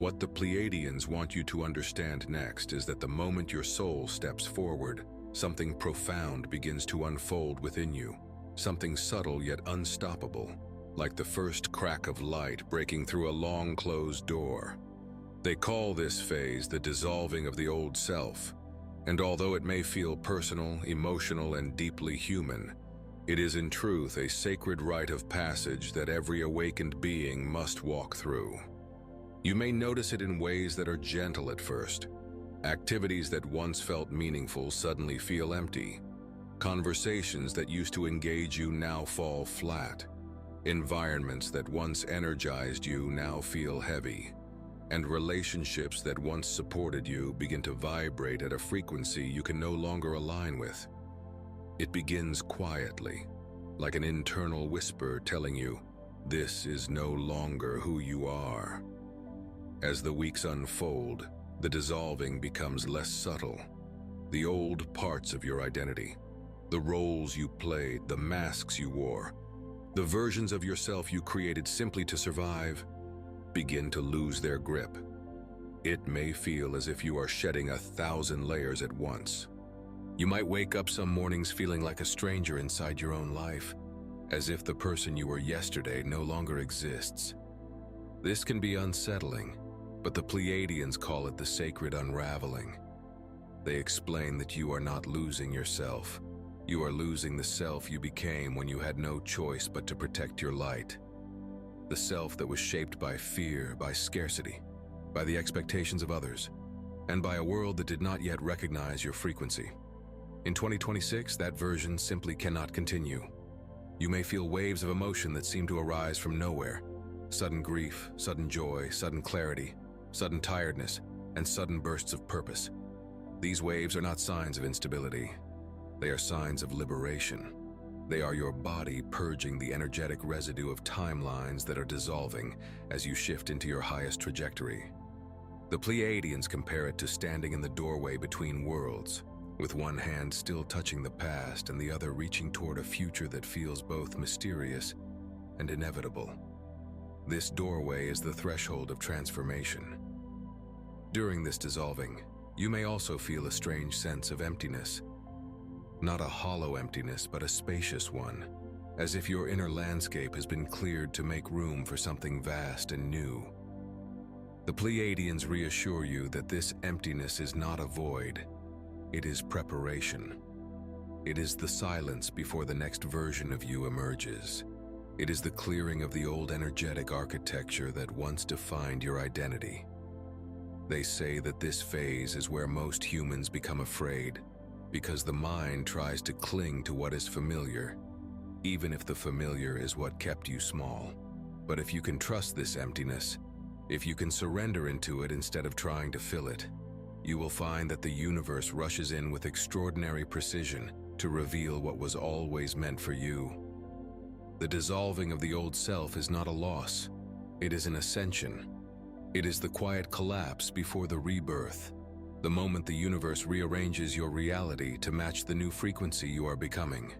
What the Pleiadians want you to understand next is that the moment your soul steps forward, something profound begins to unfold within you, something subtle yet unstoppable, like the first crack of light breaking through a long closed door. They call this phase the dissolving of the old self, and although it may feel personal, emotional, and deeply human, it is in truth a sacred rite of passage that every awakened being must walk through. You may notice it in ways that are gentle at first. Activities that once felt meaningful suddenly feel empty. Conversations that used to engage you now fall flat. Environments that once energized you now feel heavy. And relationships that once supported you begin to vibrate at a frequency you can no longer align with. It begins quietly, like an internal whisper telling you, this is no longer who you are. As the weeks unfold, the dissolving becomes less subtle. The old parts of your identity, the roles you played, the masks you wore, the versions of yourself you created simply to survive, begin to lose their grip. It may feel as if you are shedding 1,000 layers at once. You might wake up some mornings feeling like a stranger inside your own life, as if the person you were yesterday no longer exists. This can be unsettling, but the Pleiadians call it the sacred unraveling. They explain that you are not losing yourself. You are losing the self you became when you had no choice but to protect your light. The self that was shaped by fear, by scarcity, by the expectations of others, and by a world that did not yet recognize your frequency. In 2026, that version simply cannot continue. You may feel waves of emotion that seem to arise from nowhere. Sudden grief, sudden joy, sudden clarity, sudden tiredness, and sudden bursts of purpose. These waves are not signs of instability. They are signs of liberation. They are your body purging the energetic residue of timelines that are dissolving as you shift into your highest trajectory. The Pleiadians compare it to standing in the doorway between worlds, with one hand still touching the past and the other reaching toward a future that feels both mysterious and inevitable. This doorway is the threshold of transformation. During this dissolving, you may also feel a strange sense of emptiness. Not a hollow emptiness, but a spacious one, as if your inner landscape has been cleared to make room for something vast and new. The Pleiadians reassure you that this emptiness is not a void. It is preparation. It is the silence before the next version of you emerges. It is the clearing of the old energetic architecture that once defined your identity. They say that this phase is where most humans become afraid, because the mind tries to cling to what is familiar, even if the familiar is what kept you small. But if you can trust this emptiness, if you can surrender into it instead of trying to fill it, you will find that the universe rushes in with extraordinary precision to reveal what was always meant for you. The dissolving of the old self is not a loss. It is an ascension. It is the quiet collapse before the rebirth, the moment the universe rearranges your reality to match the new frequency you are becoming.